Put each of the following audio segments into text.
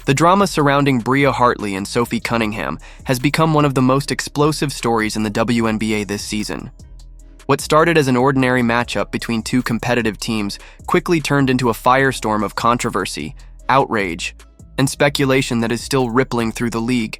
The drama surrounding Bria Hartley and Sophie Cunningham has become one of the most explosive stories in the WNBA this season. What started as an ordinary matchup between two competitive teams quickly turned into a firestorm of controversy, outrage, and speculation that is still rippling through the league.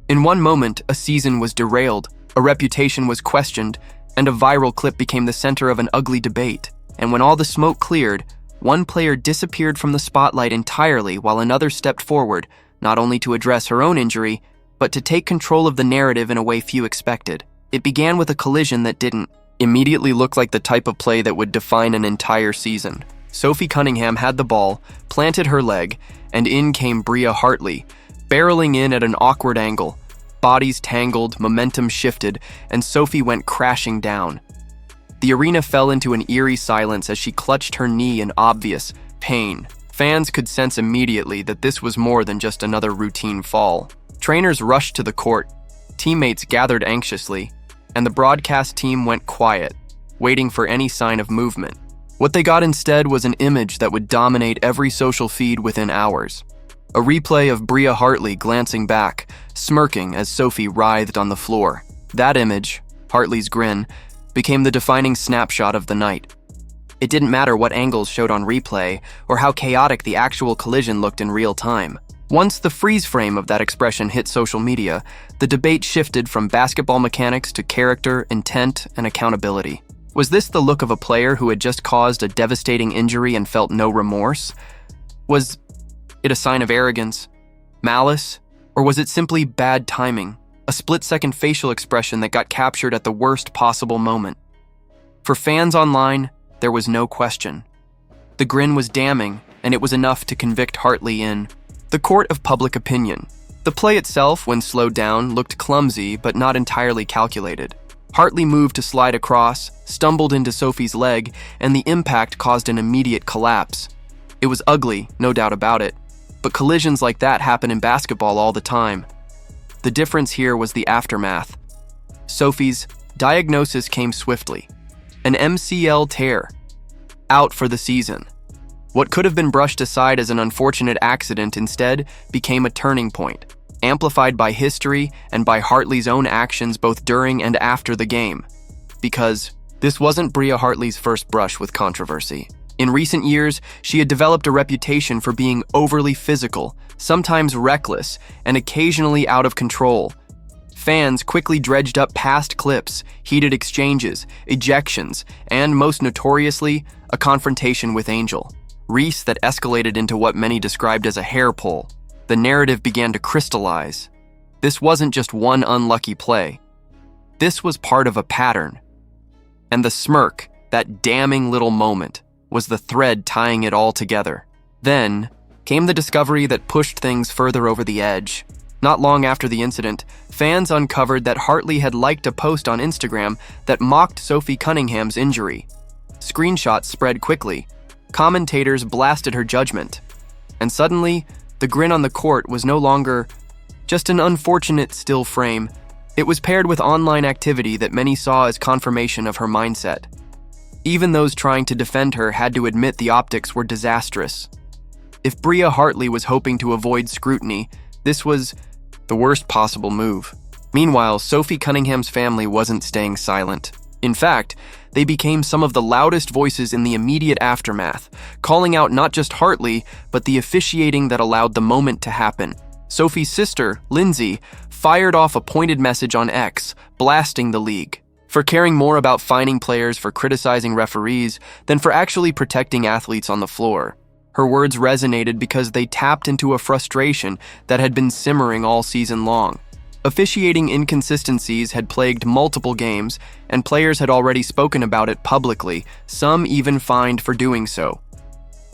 In one moment, a season was derailed, a reputation was questioned, and a viral clip became the center of an ugly debate. And when all the smoke cleared, one player disappeared from the spotlight entirely while another stepped forward, not only to address her own injury, but to take control of the narrative in a way few expected. It began with a collision that didn't immediately look like the type of play that would define an entire season. Sophie Cunningham had the ball, planted her leg, and in came Bria Hartley, barreling in at an awkward angle. Bodies tangled, momentum shifted, and Sophie went crashing down. The arena fell into an eerie silence as she clutched her knee in obvious pain. Fans could sense immediately that this was more than just another routine fall. Trainers rushed to the court, teammates gathered anxiously, and the broadcast team went quiet, waiting for any sign of movement. What they got instead was an image that would dominate every social feed within hours. A replay of Bria Hartley glancing back, smirking as Sophie writhed on the floor. That image, Hartley's grin, became the defining snapshot of the night. It didn't matter what angles showed on replay or how chaotic the actual collision looked in real time. Once the freeze frame of that expression hit social media, the debate shifted from basketball mechanics to character, intent, and accountability. Was this the look of a player who had just caused a devastating injury and felt no remorse? Was it a sign of arrogance, malice, or was it simply bad timing? A split-second facial expression that got captured at the worst possible moment. For fans online, there was no question. The grin was damning, and it was enough to convict Hartley in the court of public opinion. The play itself, when slowed down, looked clumsy but not entirely calculated. Hartley moved to slide across, stumbled into Sophie's leg, and the impact caused an immediate collapse. It was ugly, no doubt about it, but collisions like that happen in basketball all the time. The difference here was the aftermath. Sophie's diagnosis came swiftly. An MCL tear. Out for the season. What could have been brushed aside as an unfortunate accident instead became a turning point, amplified by history and by Hartley's own actions both during and after the game. Because this wasn't Bria Hartley's first brush with controversy. In recent years, she had developed a reputation for being overly physical, sometimes reckless, and occasionally out of control. Fans quickly dredged up past clips, heated exchanges, ejections, and most notoriously, a confrontation with Angel. Reese that escalated into what many described as a hair pull. The narrative began to crystallize. This wasn't just one unlucky play. This was part of a pattern. And the smirk, that damning little moment, was the thread tying it all together. Then came the discovery that pushed things further over the edge. Not long after the incident, fans uncovered that Hartley had liked a post on Instagram that mocked Sophie Cunningham's injury. Screenshots spread quickly. Commentators blasted her judgment. And suddenly, the grin on the court was no longer just an unfortunate still frame. It was paired with online activity that many saw as confirmation of her mindset. Even those trying to defend her had to admit the optics were disastrous. If Bria Hartley was hoping to avoid scrutiny, this was the worst possible move. Meanwhile, Sophie Cunningham's family wasn't staying silent. In fact, they became some of the loudest voices in the immediate aftermath, calling out not just Hartley, but the officiating that allowed the moment to happen. Sophie's sister, Lindsay, fired off a pointed message on X, blasting the league for caring more about fining players for criticizing referees than for actually protecting athletes on the floor. Her words resonated because they tapped into a frustration that had been simmering all season long. Officiating inconsistencies had plagued multiple games, and players had already spoken about it publicly, some even fined for doing so.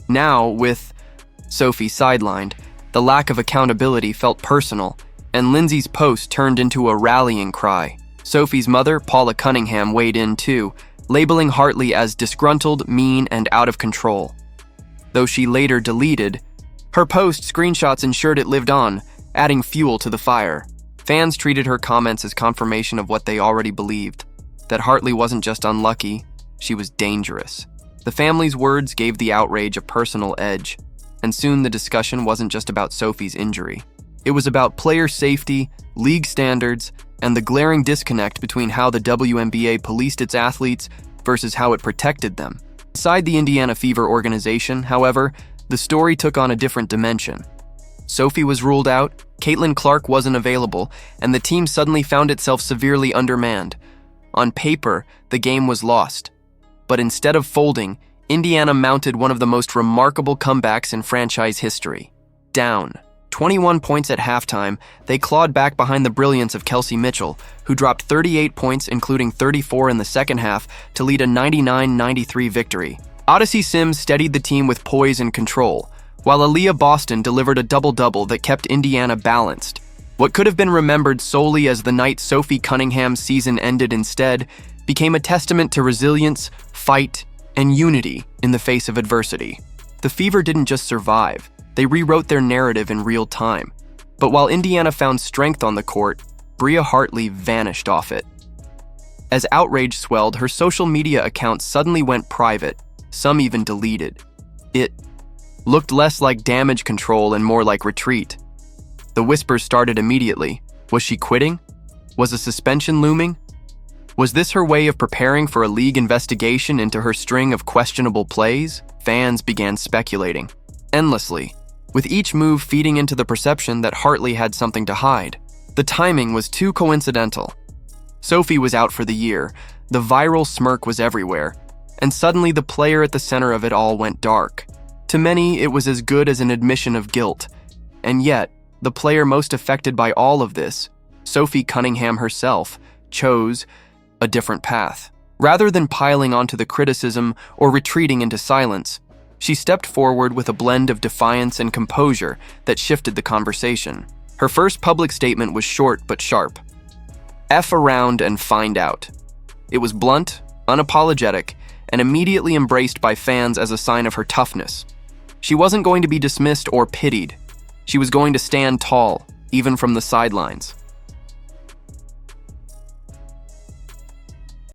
Now, with Sophie sidelined, the lack of accountability felt personal, and Lindsay's post turned into a rallying cry. Sophie's mother, Paula Cunningham, weighed in too, labeling Hartley as disgruntled, mean, and out of control. Though she later deleted, her post screenshots ensured it lived on, adding fuel to the fire. Fans treated her comments as confirmation of what they already believed, that Hartley wasn't just unlucky, she was dangerous. The family's words gave the outrage a personal edge. and soon the discussion wasn't just about Sophie's injury. It was about player safety, league standards, and the glaring disconnect between how the WNBA policed its athletes versus how it protected them. Inside the Indiana Fever organization, however, the story took on a different dimension. Sophie was ruled out, Caitlin Clark wasn't available, and the team suddenly found itself severely undermanned. On paper, the game was lost. But instead of folding, Indiana mounted one of the most remarkable comebacks in franchise history. Down 21 points at halftime, they clawed back behind the brilliance of Kelsey Mitchell, who dropped 38 points, including 34 in the second half, to lead a 99-93 victory. Odyssey Sims steadied the team with poise and control, while Aaliyah Boston delivered a double-double that kept Indiana balanced. What could have been remembered solely as the night Sophie Cunningham's season ended instead became a testament to resilience, fight, and unity in the face of adversity. The Fever didn't just survive, they rewrote their narrative in real time. But while Indiana found strength on the court, Bria Hartley vanished off it. As outrage swelled, her social media accounts suddenly went private, some even deleted. It looked less like damage control and more like retreat. The whispers started immediately. Was she quitting? Was a suspension looming? Was this her way of preparing for a league investigation into her string of questionable plays? Fans began speculating endlessly, with each move feeding into the perception that Hartley had something to hide. The timing was too coincidental. Sophie was out for the year, the viral smirk was everywhere, and suddenly the player at the center of it all went dark. To many, it was as good as an admission of guilt. And yet, the player most affected by all of this, Sophie Cunningham herself, chose a different path. Rather than piling onto the criticism or retreating into silence, she stepped forward with a blend of defiance and composure that shifted the conversation. Her first public statement was short but sharp. F around and find out. It was blunt, unapologetic, and immediately embraced by fans as a sign of her toughness. She wasn't going to be dismissed or pitied. She was going to stand tall, even from the sidelines.